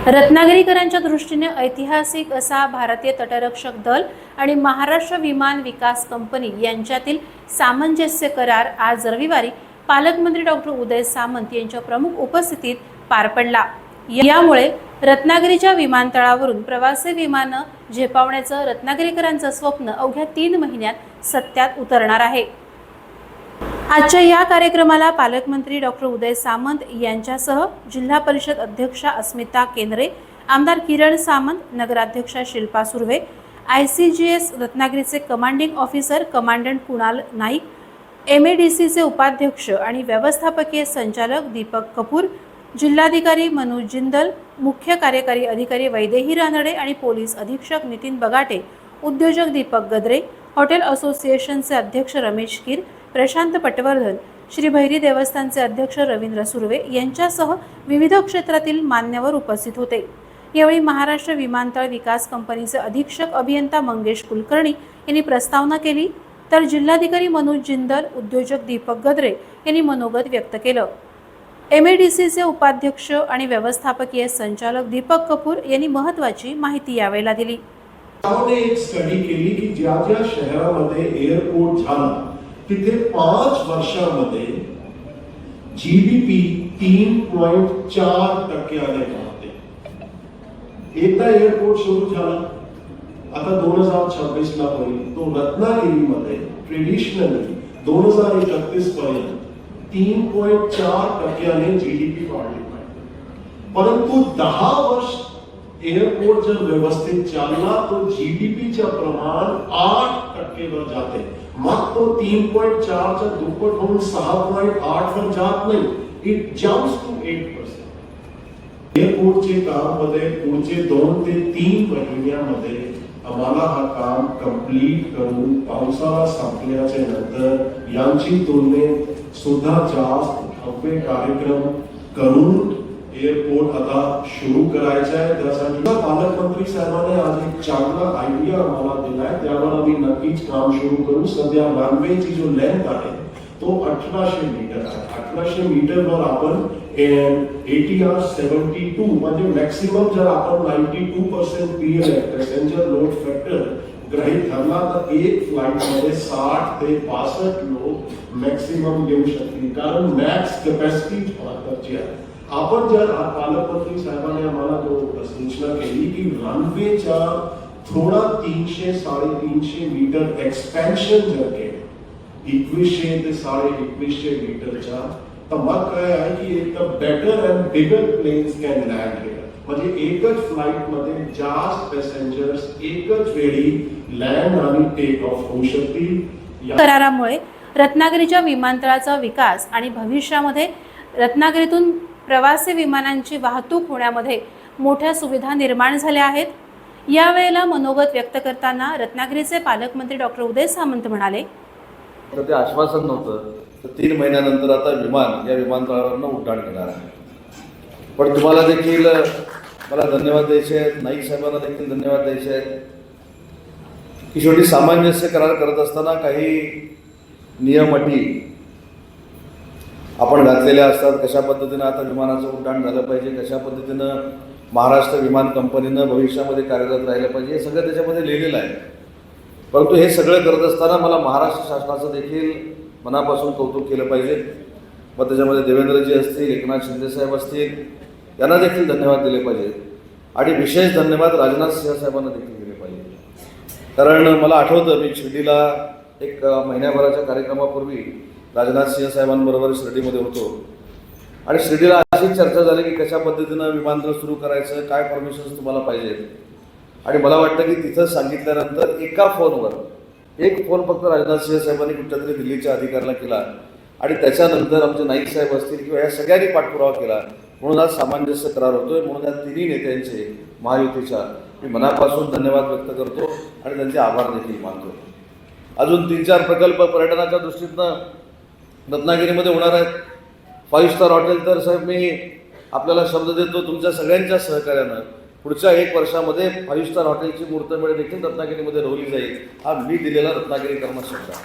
रत्नागिरीकरांच्या दृष्टीने ऐतिहासिक असा भारतीय तटरक्षक दल आणि महाराष्ट्र विमान विकास कंपनी यांच्यातील सामंजस्य करार आज रविवारी पालकमंत्री डॉक्टर उदय सामंत यांच्या प्रमुख उपस्थितीत पार पडला। यामुळे रत्नागिरीच्या विमानतळावरून प्रवासी विमानं झेपावण्याचं रत्नागिरीकरांचं स्वप्न अवघ्या 3 महिन्यात सत्यात उतरणार आहे। आजच्या या कार्यक्रमाला पालकमंत्री डॉक्टर उदय सामंत यांच्यासह जिल्हा परिषद अध्यक्षा अस्मिता केंद्रे, आमदार किरण सामंत, नगराध्यक्षा शिल्पा सुर्वे, ICGS रत्नागिरीचे commanding officer commandant Kunal Naik, MADCचे उपाध्यक्ष आणि व्यवस्थापकीय संचालक दीपक कपूर, जिल्हाधिकारी मनोज जिंदल, मुख्य कार्यकारी अधिकारी वैदेही रानडे आणि पोलीस अधीक्षक नितीन बगाटे, उद्योजक दीपक गद्रे, हॉटेल असोसिएशनचे अध्यक्ष रमेश कीर, प्रशांत पटवर्धन, श्री भैरी देवस्थानचे अध्यक्ष रवींद्र सुर्वे यांच्यासह विविध क्षेत्रातील मान्यवर उपस्थित होते। यावेळी महाराष्ट्र विमानतळ विकास कंपनीचे अधीक्षक अभियंता मंगेश कुलकर्णी यांनी प्रस्तावना केली, तर जिल्हाधिकारी मनोज जिंदल, उद्योजक दीपक गद्रे यांनी मनोगत व्यक्त केलं। MADCचे उपाध्यक्ष आणि व्यवस्थापकीय संचालक दीपक कपूर यांनी महत्त्वाची माहिती यावेळेला दिली। आम्ही एक स्टडी केली की ज्या ज्या शहरामध्ये एअरपोर्ट झाला तिथे 5 वर्षांमध्ये GDP 3.4% वाढते। एकदा एअरपोर्ट सुरू झाला, आता 2026 ला होईल तो रत्नागिरीमध्ये ट्रेडिशनली 2031 पर्यंत 3.4% GDP वाढली पाहिजे। परंतु 10 वर्ष एअरपोर्ट जर व्यवस्थित चालला तो GDPचं प्रमाण 8% वर जाते। मग तो 3.4 चा दुप्पट होऊन 6.8 वर जात नाही, इट जम्प्स टू 8%। एअरपोर्टचे काम मध्ये पुढचे 2 ते 3 महिन्यामध्ये आम्हाला हा काम कंप्लीट करून पावसाळा संपल्याच्या नंतर यांची तुलनेत सुद्धा जास्त भव्य कार्यक्रम करून एअरपोर्ट आता सुरू करायचा आहे। त्यासाठी पालकमंत्री साहेबांनी आज एक चांगला आयडिया आम्हाला दिलाय, त्यावर आम्ही नक्कीच काम सुरू करू। सध्या रनवेची जो लेंथ आहे तो 1800 मीटर आहे। 1800 मीटरवर आपण ATR 72 म्हणजे मॅक्सिमम जर आपण 92% पॅसेंजर लोड फॅक्टर गृहीत धरला तर एक फ्लाइट मध्ये 60 ते 65 लोक मॅक्सिमम घेऊ शकतील, कारण मॅक्स कॅपॅसिटी महत्त्वाची आहे। आपण जर पालकमंत्री साहेबांनी आम्हाला जो सूचना केली की रनवेच्या थोडा 300-350 मीटर एक्सपेन्शन जर केलं 2100 ते 2150 मीटरच्या, तर मग काय आहे की एक better and bigger planes can land here, म्हणजे एकच फ्लाइट मध्ये जास्त पॅसेंजर्स एकच वेळी लँड आणि टेक ऑफ होऊ शकतील। करारामुळे रत्नागिरीच्या विमानतळाचा विकास आणि भविष्यामध्ये रत्नागिरीतून प्रवासी विमानांची वाहतूक होण्यामध्ये मोठ्या सुविधा निर्माण झाल्या आहेत। यावेळेला मनोगत व्यक्त करताना रत्नागिरीचे पालकमंत्री डॉक्टर उदय सामंत म्हणाले, तर ते आश्वासन नव्हतं तर 3 महिन्यानंतर आता विमान या विमानतळावरनं उड्डाण घेणार आहे। पण तुम्हाला देखील मला धन्यवाद द्यायचे आहेत, नाईक साहेबांना देखील धन्यवाद द्यायचे आहेत की शेवटी सामंजस्य करार करत असताना काही नियम अटी आपण घातलेल्या असतात। कशा पद्धतीनं आता विमानाचं उड्डाण झालं पाहिजे, कशा पद्धतीनं महाराष्ट्र विमान कंपनीनं भविष्यामध्ये कार्यरत राहिलं पाहिजे, हे सगळं त्याच्यामध्ये लिहिलेलं आहे। परंतु हे सगळं करत असताना मला महाराष्ट्र शासनाचं देखील मनापासून कौतुक केलं पाहिजे। मग त्याच्यामध्ये देवेंद्रजी असतील, एकनाथ शिंदे साहेब असतील, यांना देखील धन्यवाद दिले पाहिजेत आणि विशेष धन्यवाद राजनाथ सिंह साहेबांना देखील दिले पाहिजे। कारण मला आठवतं मी शिर्डीला एक महिन्याभराच्या कार्यक्रमापूर्वी राजनाथ सिंह साहेबांबरोबर शिर्डीमध्ये होतो आणि शिर्डीला अशी चर्चा झाली की कशा पद्धतीनं विमानतळ सुरू करायचं, काय परमिशन्स तुम्हाला पाहिजेत। आणि मला वाटतं की तिथं सांगितल्यानंतर एका फोनवर एक फोन फक्त राजनाथ सिंह साहेबांनी कुठल्या तरी दिल्लीच्या अधिकाऱ्याला केला आणि त्याच्यानंतर आमचे नाईक साहेब असतील किंवा या सगळ्यांनी पाठपुरावा केला, म्हणून आज सामंजस्य करार होतोय। म्हणून या 3 नेत्यांचे महायुतीच्या मी मनापासून धन्यवाद व्यक्त करतो आणि त्यांचे आभार देखील मानतो। अजून 3-4 प्रकल्प पर्यटनाच्या दृष्टीनं रत्नागिरीमध्ये होणार आहेत। 5 स्टार हॉटेल तर साहेब मी आपल्याला शब्द देतो तुमच्या सगळ्यांच्या सहकार्यानं पुढच्या 1 वर्षामध्ये 5 स्टार हॉटेलची मुहूर्तमेढ देखील रत्नागिरीमध्ये रोवली जाईल, हा मी दिलेला रत्नागिरीकरांना शब्द आहे।